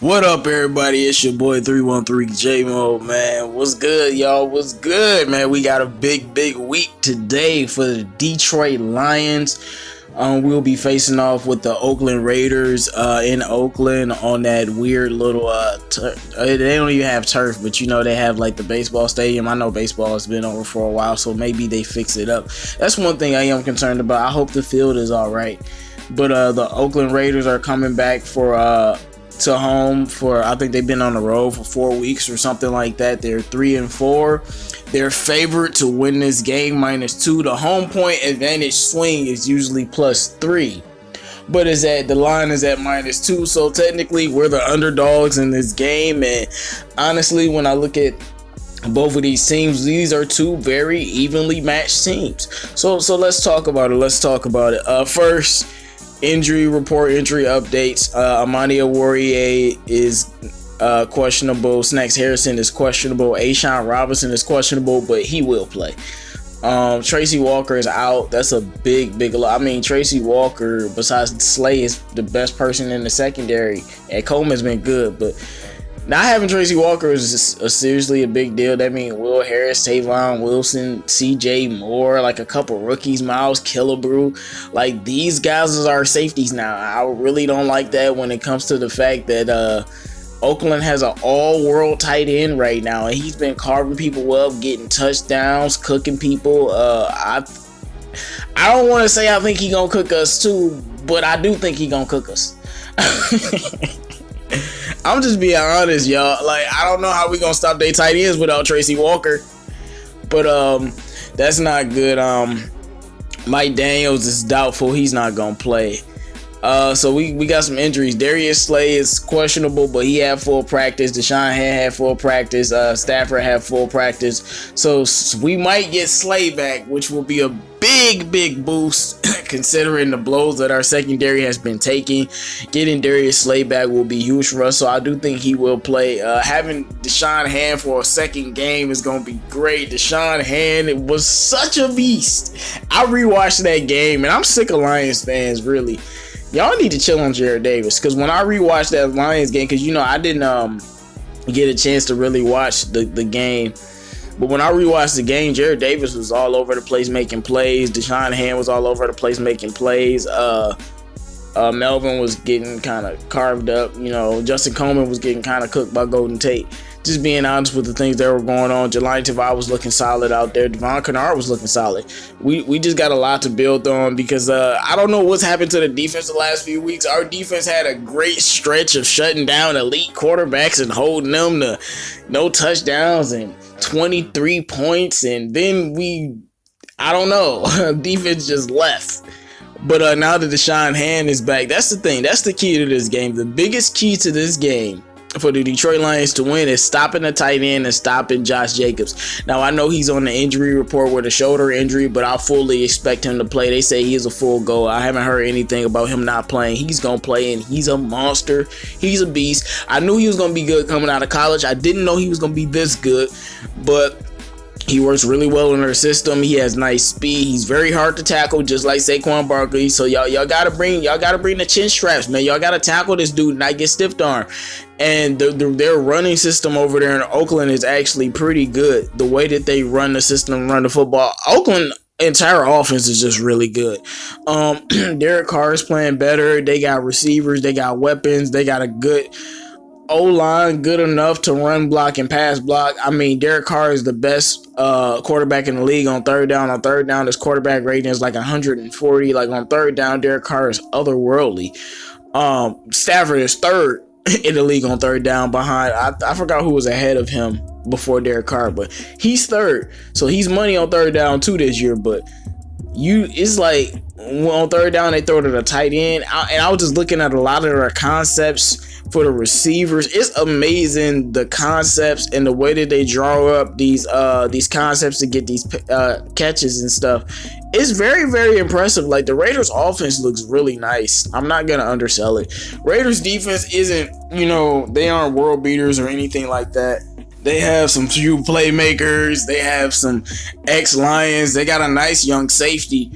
What up, everybody? It's your boy 313 J-Mo, man. What's good, y'all? What's good, man? We got a big week today for the Detroit Lions. We'll be facing off with the Oakland Raiders in Oakland on that weird little they don't even have turf, but you know they have like the baseball stadium. I know baseball has been over for a while, so maybe they fix it up. That's one thing I am concerned about. I hope the field is all right. But the Oakland Raiders are coming back to home for, I think they've been on the road for 4 weeks or something like that. They're 3-4. They're favored to win this game -2. The home point advantage swing is usually +3, but the line is at -2. So technically we're the underdogs in this game. And honestly, when I look at both of these teams, these are two very evenly matched teams. So let's talk about it. First, injury updates. Amani Oruwariye is questionable. Snacks Harrison is questionable. A'Shawn Robinson is questionable, but he will play. Tracy Walker is out. That's a big. I mean, Tracy Walker, besides Slay, is the best person in the secondary. And Coleman's been good, but not having Tracy Walker is seriously a big deal. That means Will Harris, Tavon Wilson, CJ Moore, like a couple rookies, Miles Killebrew. Like, these guys are our safeties now. I really don't like that when it comes to the fact that Oakland has an all-world tight end right now, and he's been carving people up, getting touchdowns, cooking people. I don't want to say I think he gonna cook us too, but I do think he gonna cook us. I'm just being honest, y'all. Like, I don't know how we gonna stop their tight ends without Tracy Walker, but that's not good. Mike Daniels is doubtful; he's not gonna play. So we got some injuries. Darius Slay is questionable, but he had full practice. Deshaun had full practice. Stafford had full practice. So we might get Slay back, which will be a big boost considering the blows that our secondary has been taking. Getting Darius Slay back will be huge for us, so I do think he will play. Having Deshaun Hand for a second game is going to be great. Deshaun Hand was such a beast. I rewatched that game, and I'm sick of Lions fans, really. Y'all need to chill on Jared Davis, because when I rewatched that Lions game, because, you know, I didn't get a chance to really watch the game, but when I rewatched the game, Jared Davis was all over the place making plays. Deshaun Hand was all over the place making plays. Melvin was getting kind of carved up. You know, Justin Coleman was getting kind of cooked by Golden Tate. Just being honest with the things that were going on. Jelani Tavai was looking solid out there. Devon Kennard was looking solid. We just got a lot to build on, because I don't know what's happened to the defense the last few weeks. Our defense had a great stretch of shutting down elite quarterbacks and holding them to no touchdowns and 23 points. And then I don't know, defense just left. But now that Deshaun Hand is back, that's the thing. That's the key to this game. The biggest key to this game for the Detroit Lions to win is stopping the tight end and stopping Josh Jacobs. Now, I know he's on the injury report with a shoulder injury, but I fully expect him to play. They say he is a full go. I haven't heard anything about him not playing. He's going to play, and he's a monster. He's a beast. I knew he was going to be good coming out of college. I didn't know he was going to be this good, but he works really well in their system. He has nice speed. He's very hard to tackle, just like Saquon Barkley. So y'all gotta bring the chin straps, man. Y'all gotta tackle this dude and not get stiff arm. And their running system over there in Oakland is actually pretty good. The way that they run the system, run the football, Oakland entire offense is just really good. Derek Carr is playing better. They got receivers. They got weapons. They got a good O-line, good enough to run block and pass block. I mean, Derek Carr is the best quarterback in the league on third down. On third down, his quarterback rating is like 140. Like, on third down, Derek Carr is otherworldly. Stafford is third in the league on third down behind, I forgot who was ahead of him before Derek Carr, but he's third. So he's money on third down too this year. But it's like, on third down, they throw to the tight end. And I was just looking at a lot of their concepts for the receivers. It's amazing, the concepts and the way that they draw up these concepts to get these catches and stuff. It's very impressive. Like, the Raiders offense looks really nice. I'm not gonna undersell it. Raiders defense isn't, they aren't world beaters or anything like that. They have some few playmakers. They have some ex-Lions. They got a nice young safety.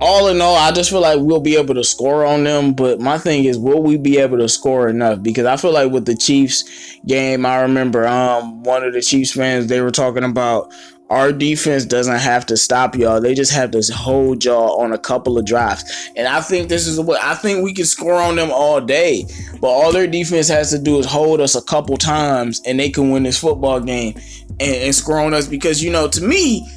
all in all, I just feel like we'll be able to score on them. But my thing is, will we be able to score enough? Because I feel like with the Chiefs game, I remember one of the Chiefs fans, they were talking about our defense doesn't have to stop y'all. They just have to hold y'all on a couple of drives. And I think this is what I think we can score on them all day. But all their defense has to do is hold us a couple times and they can win this football game and score on us. Because, to me,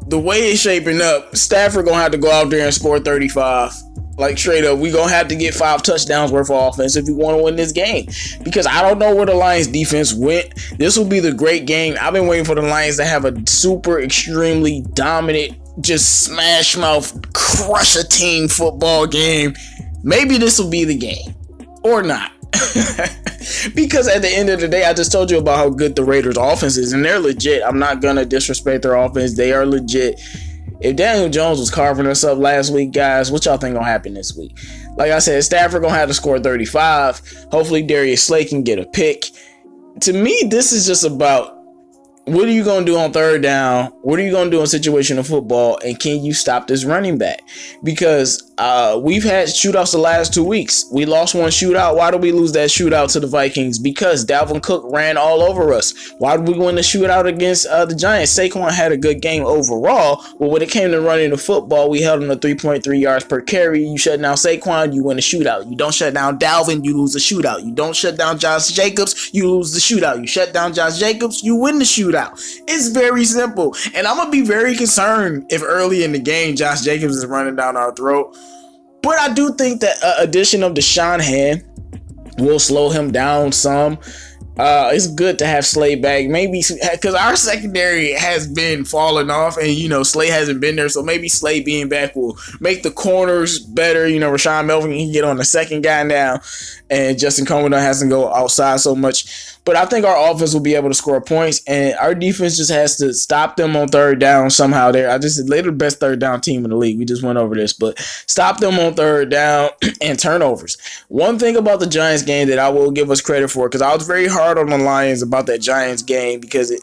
the way it's shaping up, Stafford gonna have to go out there and score 35. Like, straight up, we gonna have to get 5 touchdowns worth of offense if we want to win this game. Because I don't know where the Lions defense went. This will be the great game. I've been waiting for the Lions to have a super extremely dominant, just smash mouth, crush a team football game. Maybe this will be the game. Or not. Because at the end of the day, I just told you about how good the Raiders offense is, and they're legit. I'm not gonna disrespect their offense. They are legit. If Daniel Jones was carving us up last week, guys, what y'all think gonna happen this week? Like I said, Stafford gonna have to score 35. Hopefully Darius Slay can get a pick. To me, this is just about what are you going to do on third down? What are you going to do in situational football? And can you stop this running back? Because we've had shootouts the last 2 weeks. We lost one shootout. Why did we lose that shootout to the Vikings? Because Dalvin Cook ran all over us. Why did we win the shootout against the Giants? Saquon had a good game overall, but when it came to running the football, we held him to 3.3 yards per carry. You shut down Saquon, you win the shootout. You don't shut down Dalvin, you lose the shootout. You don't shut down Josh Jacobs, you lose the shootout. You shut down Josh Jacobs, you win the shootout. It's very simple. And I'm going to be very concerned if early in the game Josh Jacobs is running down our throat. But I do think that addition of Deshaun Hand will slow him down some. It's good to have Slay back. Maybe because our secondary has been falling off and, Slay hasn't been there. So maybe Slay being back will make the corners better. Rashawn Melvin can get on the second guy now. And Justin Coleman hasn't go outside so much. But I think our offense will be able to score points. And our defense just has to stop them on third down somehow. They're the best third down team in the league. We just went over this. But stop them on third down and turnovers. One thing about the Giants game that I will give us credit for, because I was very hard on the Lions about that Giants game, because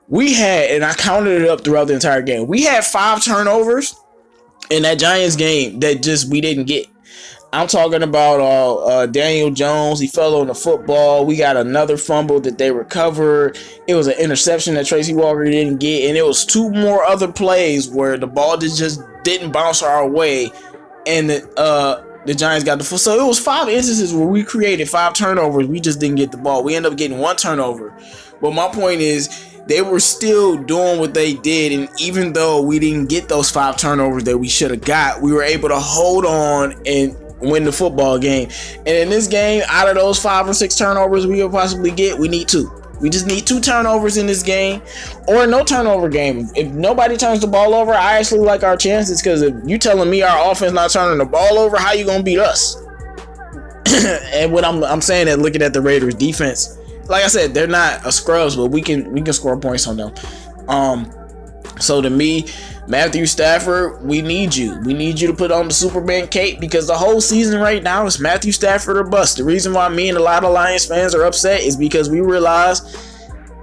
we had, and I counted it up throughout the entire game, we had 5 turnovers in that Giants game that just we didn't get. I'm talking about Daniel Jones. He fell on the football. We got another fumble that they recovered. It was an interception that Tracy Walker didn't get. And it was 2 more other plays where the ball just didn't bounce our way. And the Giants got the foot. So it was 5 instances where we created 5 turnovers. We just didn't get the ball. We ended up getting 1 turnover. But my point is, they were still doing what they did, and even though we didn't get those 5 turnovers that we should have got, we were able to hold on and win the football game. And in this game, out of those 5 or 6 turnovers we will possibly get, we need 2. We just need 2 turnovers in this game, or no turnover game. If nobody turns the ball over, I actually like our chances, because if you telling me our offense not turning the ball over, how you gonna beat us? And what I'm saying that looking at the Raiders defense, like I said, they're not a scrubs, but we can score points on them. So to me, Matthew Stafford, we need you. We need you to put on the Superman cape, because the whole season right now is Matthew Stafford or bust. The reason why me and a lot of Lions fans are upset is because we realize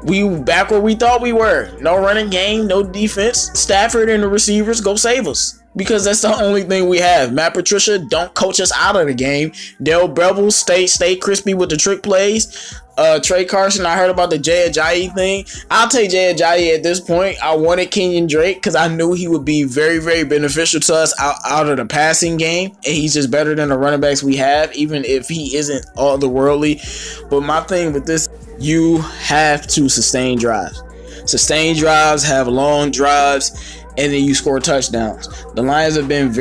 we back where we thought we were. No running game, no defense. Stafford and the receivers go save us, because that's the only thing we have. Matt Patricia, don't coach us out of the game. Dale Bevel, stay crispy with the trick plays. Trey Carson, I heard about the Jay Ajayi thing. I'll take Jay Ajayi at this point. I wanted Kenyon Drake because I knew he would be very, very beneficial to us out of the passing game. And he's just better than the running backs we have, even if he isn't otherworldly. But my thing with this, you have to sustain drives. Sustain drives, have long drives, and then you score touchdowns. The Lions have been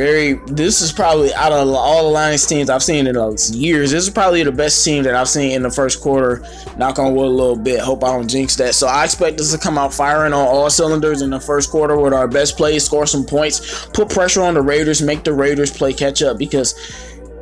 this is probably, out of all the Lions teams I've seen in years, this is probably the best team that I've seen in the first quarter. Knock on wood a little bit. Hope I don't jinx that. So I expect us to come out firing on all cylinders in the first quarter with our best plays, score some points, put pressure on the Raiders, make the Raiders play catch up, because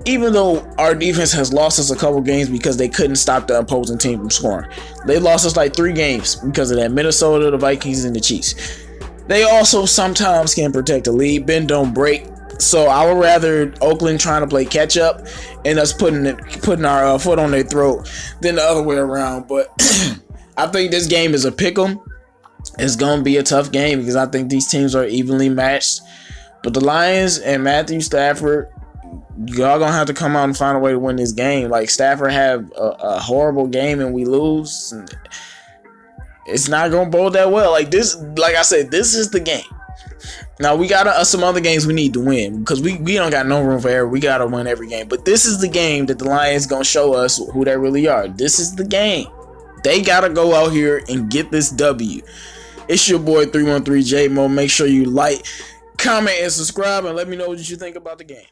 even though our defense has lost us a couple games because they couldn't stop the opposing team from scoring, they lost us like 3 games because of that: Minnesota, the Vikings, and the Chiefs. They also sometimes can protect the lead. Bend don't break. So I would rather Oakland trying to play catch up and us putting our foot on their throat than the other way around. But I think this game is a pick 'em. It's gonna be a tough game because I think these teams are evenly matched. But the Lions and Matthew Stafford, y'all gonna have to come out and find a way to win this game. Like, Stafford have a horrible game and we lose. It's not gonna bode that well. Like I said, this is the game. Now we got some other games we need to win because we don't got no room for error. We gotta win every game. But this is the game that the Lions gonna show us who they really are. This is the game. They gotta go out here and get this W. It's your boy 313 J Mo. Make sure you like, comment, and subscribe, and let me know what you think about the game.